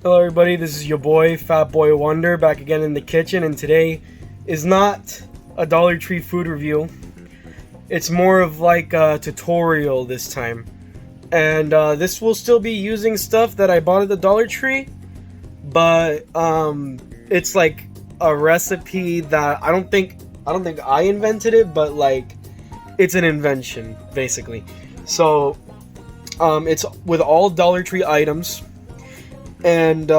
Hello everybody, this is your boy Fat Boy Wonder back again in the kitchen, and today is not a Dollar Tree food review. It's more of like a tutorial this time. And this will still be using stuff that I bought at the Dollar Tree, but it's like a recipe that I don't think I invented it, but like it's an invention basically. So it's with all Dollar Tree items. And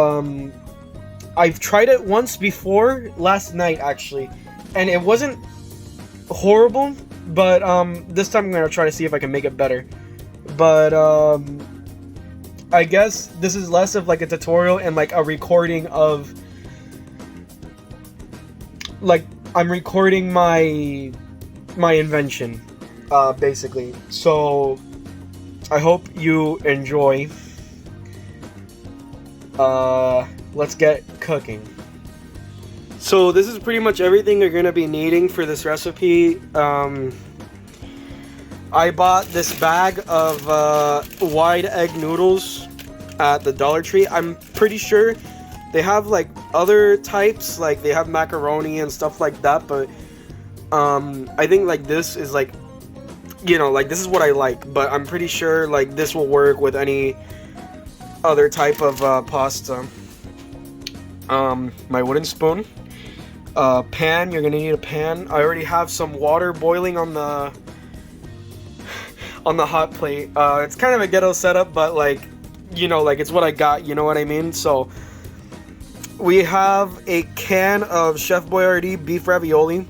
I've tried it once before, last night actually, and it wasn't horrible, but this time I'm gonna try to see if I can make it better. But I guess this is less of like a tutorial and like a recording of, like, I'm recording my invention, basically. So I hope you enjoy. Let's get cooking. So this is pretty much everything you're gonna be needing for this recipe. I bought this bag of wide egg noodles at the Dollar Tree. I'm pretty sure they have like other types, like they have macaroni and stuff like that, but I think like this is like, you know, like this is what I like, but I'm pretty sure like this will work with any other type of pasta. My wooden spoon, pan. You're gonna need a pan. I already have some water boiling on the hot plate. It's kind of a ghetto setup, but like, you know, like it's what I got, you know what I mean? So we have a can of Chef Boyardee beef ravioli.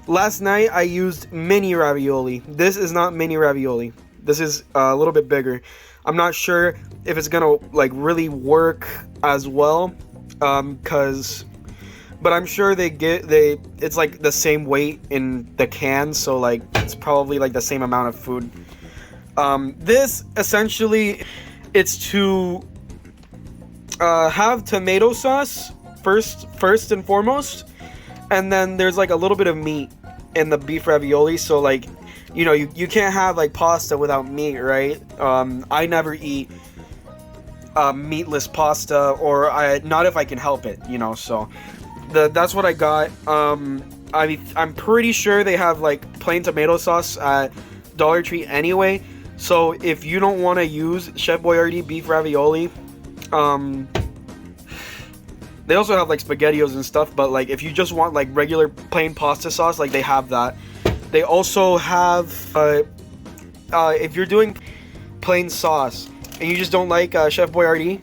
Last night I used mini ravioli. This is not mini ravioli. This is a little bit bigger. I'm not sure if it's gonna like really work as well, but I'm sure it's like the same weight in the can, so like it's probably like the same amount of food. This essentially, it's to have tomato sauce first and foremost, and then there's like a little bit of meat in the beef ravioli, so like, you know, you can't have like pasta without meat, right? I never eat meatless pasta, or not if I can help it, you know. So that's what I got. I'm pretty sure they have like plain tomato sauce at Dollar Tree anyway. So if you don't want to use Chef Boyardee beef ravioli, they also have like SpaghettiOs and stuff. But like if you just want like regular plain pasta sauce, like they have that. They also have, if you're doing plain sauce and you just don't like Chef Boyardee,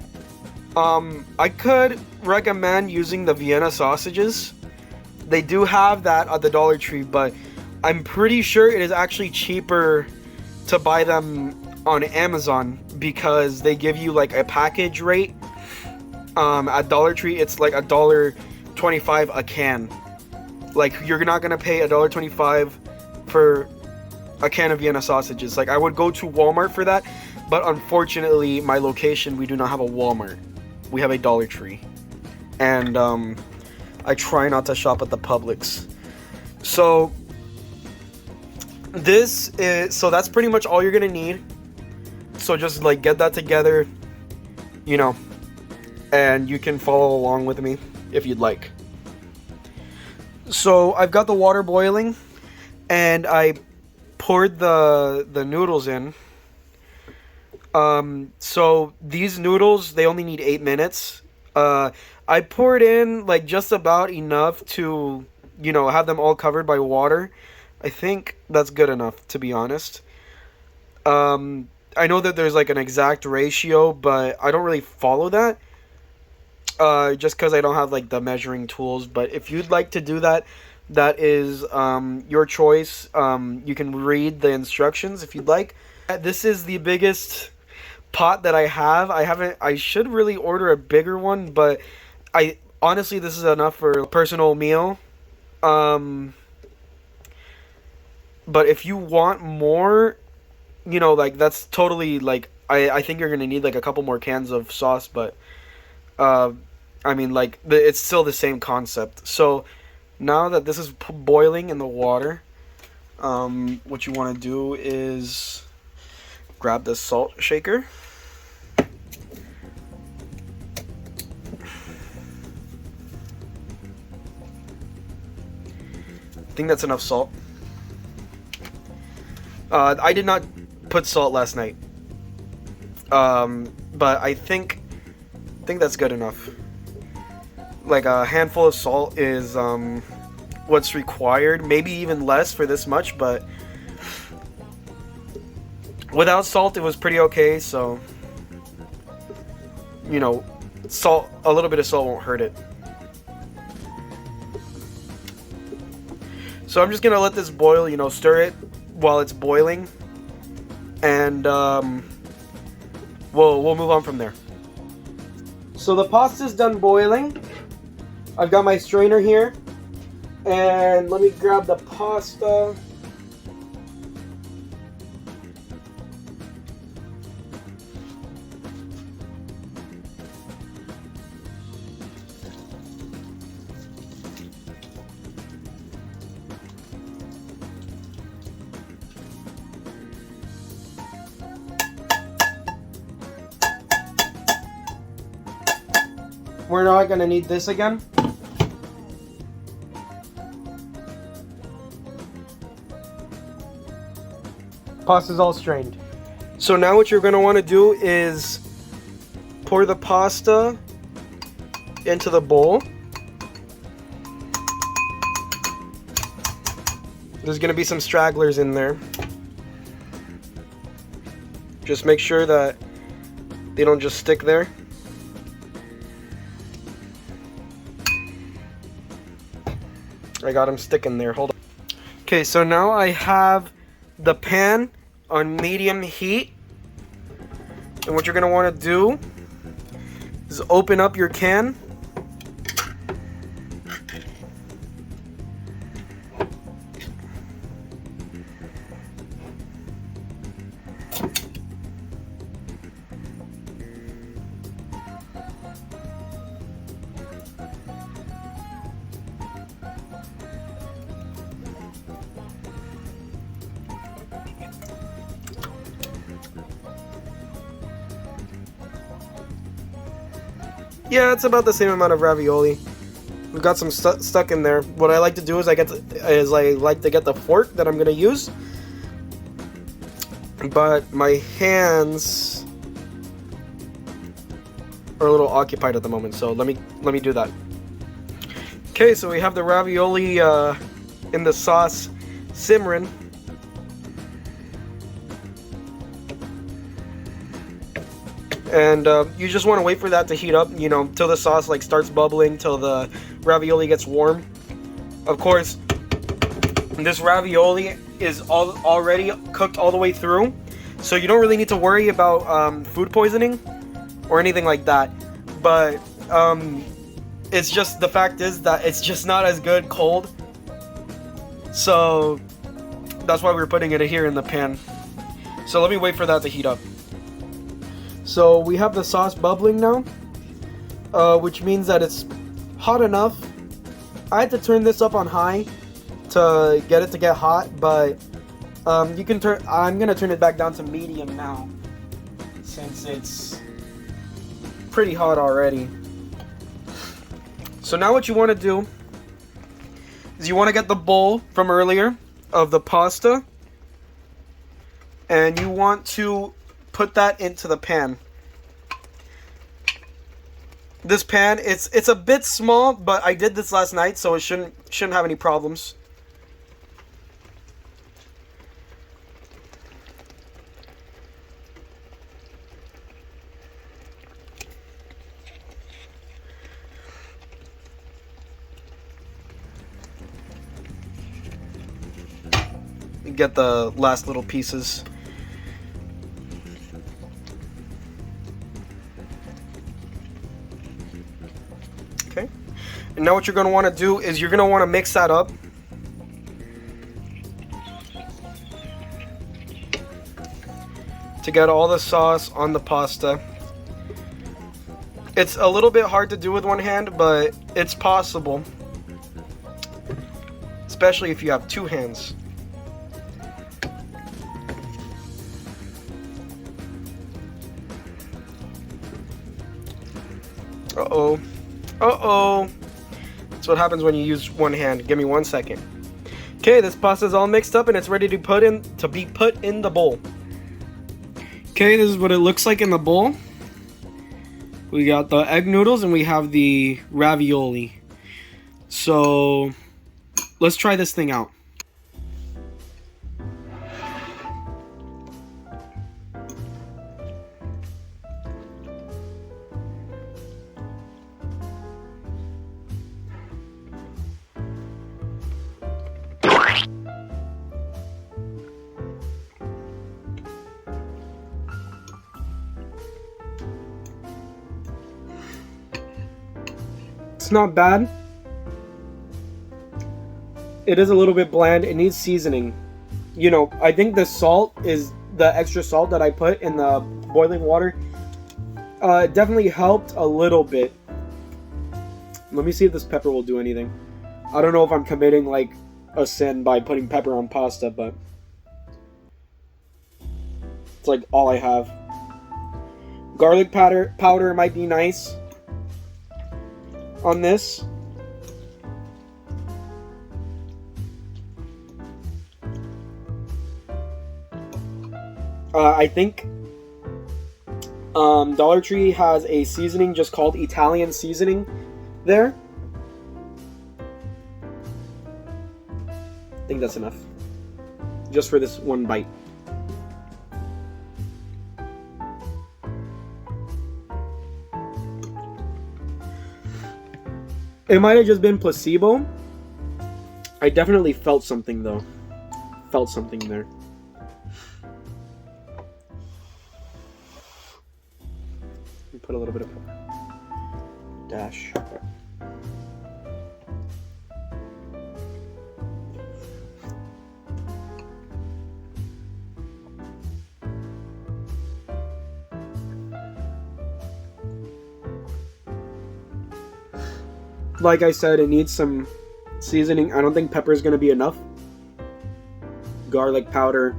I could recommend using the Vienna sausages. They do have that at the Dollar Tree, but I'm pretty sure it is actually cheaper to buy them on Amazon because they give you like a package rate. At Dollar Tree, it's like $1.25 a can. Like, you're not gonna pay $1.25 for a can of Vienna sausages. Like, I would go to Walmart for that, but unfortunately my location, we do not have a Walmart. We have a Dollar Tree, and I try not to shop at the Publix. So that's pretty much all you're gonna need. So just like get that together, you know, and you can follow along with me if you'd like. So I've got the water boiling, and I poured the noodles in. So these noodles, they only need 8 minutes. I poured in like just about enough to, you know, have them all covered by water. I think that's good enough, to be honest. I know that there's like an exact ratio, but I don't really follow that. Just because I don't have like the measuring tools. But if you'd like to do that, that is your choice. You can read the instructions if you'd like. This is the biggest pot that I have. I should really order a bigger one, but I honestly, this is enough for a personal meal. But if you want more, you know, like that's totally like, I think you're gonna need like a couple more cans of sauce, but I mean, like, it's still the same concept. So now that this is boiling in the water, what you want to do is grab the salt shaker. I think that's enough salt. I did not put salt last night. But I think that's good enough. Like a handful of salt is what's required. Maybe even less for this much, but without salt it was pretty okay, so you know, salt, a little bit of salt won't hurt it. So I'm just gonna let this boil, you know, stir it while it's boiling, and we'll move on from there. So the pasta's done boiling. I've got my strainer here, and let me grab the pasta. We're not gonna need this again. Pasta's all strained. So now what you're gonna want to do is pour the pasta into the bowl. There's gonna be some stragglers in there. Just make sure that they don't just stick there. I got them sticking there. Hold on. Okay, so now I have the pan on medium heat. And what you're going to want to do is open up your can. Yeah, it's about the same amount of ravioli. We've got some stuck in there. What I like to do is I like to get the fork that I'm gonna use, but my hands are a little occupied at the moment. So let me do that. Okay, so we have the ravioli in the sauce simmering. And you just want to wait for that to heat up, you know, till the sauce like starts bubbling, till the ravioli gets warm. Of course, this ravioli is already cooked all the way through, so you don't really need to worry about food poisoning or anything like that. But it's just, the fact is that it's just not as good cold. So that's why we're putting it here in the pan. So let me wait for that to heat up. So we have the sauce bubbling now, which means that it's hot enough. I had to turn this up on high to get it to get hot, but you can turn. I'm gonna turn it back down to medium now, since it's pretty hot already. So now what you want to do is you want to get the bowl from earlier of the pasta, and you want to put that into the pan. This pan, it's a bit small, but I did this last night, so it shouldn't have any problems. Get the last little pieces. Okay. And now what you're going to want to do is you're going to want to mix that up. To get all the sauce on the pasta. It's a little bit hard to do with one hand, but it's possible. Especially if you have two hands. Uh-oh. Uh-oh. That's what happens when you use one hand. Give me 1 second. Okay, this pasta's all mixed up and it's ready to be put in the bowl. Okay, this is what it looks like in the bowl. We got the egg noodles and we have the ravioli. So, let's try this thing out. It's not bad. It is a little bit bland. It needs seasoning. You know, I think the salt is the extra salt that I put in the boiling water. It definitely helped a little bit. Let me see if this pepper will do anything. I don't know if I'm committing like a sin by putting pepper on pasta, but it's like all I have. Garlic powder might be nice on this. I think Dollar Tree has a seasoning just called Italian seasoning there. I think that's enough. Just for this one bite. It might have just been placebo. I definitely felt something though. Felt something there. Put a little bit of pepper. Dash. Like I said, it needs some seasoning. I don't think pepper is going to be enough. Garlic powder.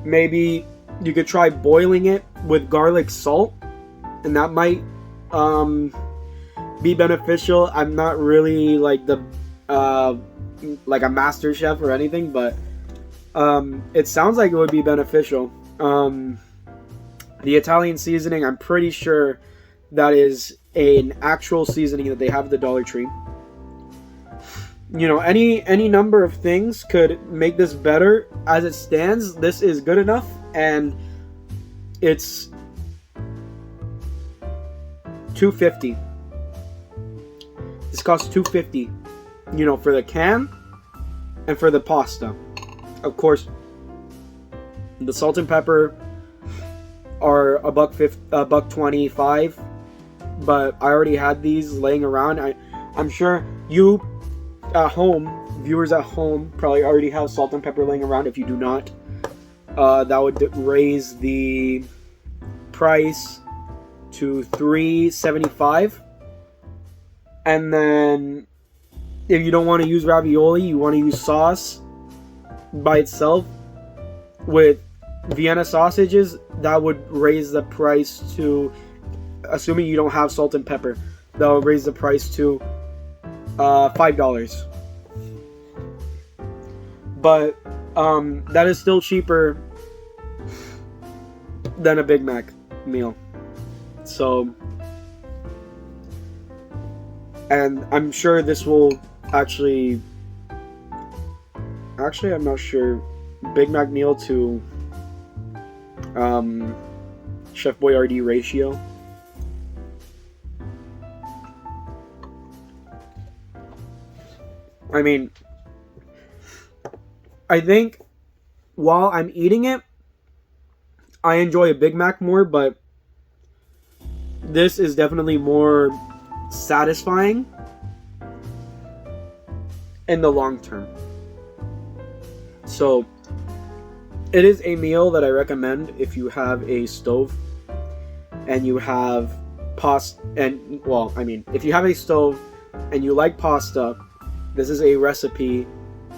Maybe you could try boiling it with garlic salt, and that might be beneficial. I'm not really like the like a master chef or anything, but it sounds like it would be beneficial. The Italian seasoning, I'm pretty sure that is an actual seasoning that they have at the Dollar Tree. You know, any number of things could make this better. As it stands, this is good enough, and it's $2.50. This costs $2.50. You know, for the can and for the pasta. Of course, the salt and pepper are $1.25, but I already had these laying around. I'm sure you at home, viewers at home, probably already have salt and pepper laying around. If you do not, that would raise the price to $3.75. And then if you don't want to use ravioli, you want to use sauce by itself with Vienna sausages, that would raise the price to, assuming you don't have salt and pepper, that would raise the price to $5. But that is still cheaper than a Big Mac meal. So, and I'm sure this will actually I'm not sure, Big Mac meal to Chef Boyardee ratio. I mean, I think while I'm eating it, I enjoy a Big Mac more, but this is definitely more satisfying in the long term. So, it is a meal that I recommend if you have a stove and you have pasta, and well, I mean, if you have a stove and you like pasta, this is a recipe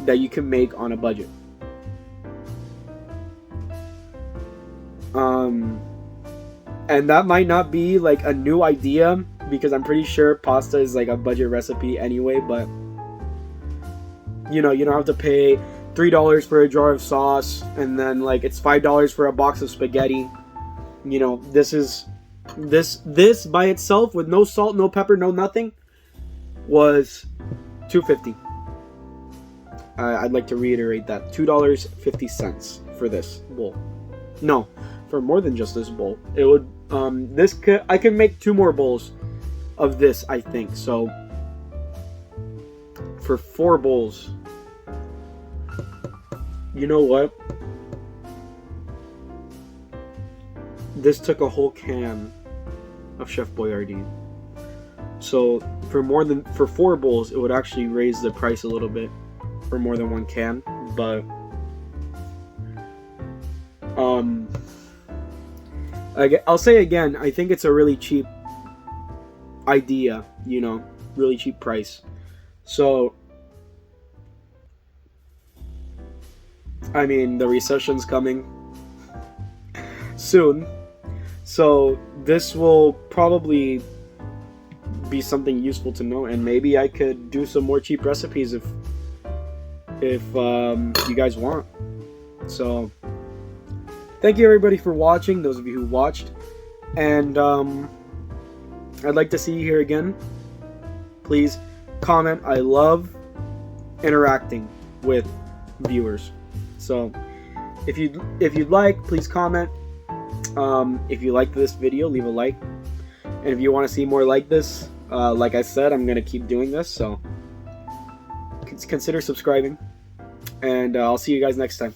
that you can make on a budget. And that might not be like a new idea because I'm pretty sure pasta is like a budget recipe anyway, but you know, you don't have to pay $3 for a jar of sauce, and then like it's $5 for a box of spaghetti. You know, this by itself with no salt, no pepper, no nothing was $2.50. I'd like to reiterate that $2.50 for this bowl. No, for more than just this bowl. It would I can make 2 more bowls of this, I think. So for 4 bowls, you know what? This took a whole can of Chef Boyardee. So for 4 bowls, it would actually raise the price a little bit for more than 1 can. But I'll say again, I think it's a really cheap idea. You know, really cheap price. So I mean, the recession's coming soon, so this will probably be something useful to know, and maybe I could do some more cheap recipes if you guys want. So thank you everybody for watching, those of you who watched, and I'd like to see you here again. Please comment. I love interacting with viewers. So if you'd like, please comment. If you liked this video, leave a like. And if you want to see more like this, like I said, I'm gonna keep doing this, so consider subscribing. And I'll see you guys next time.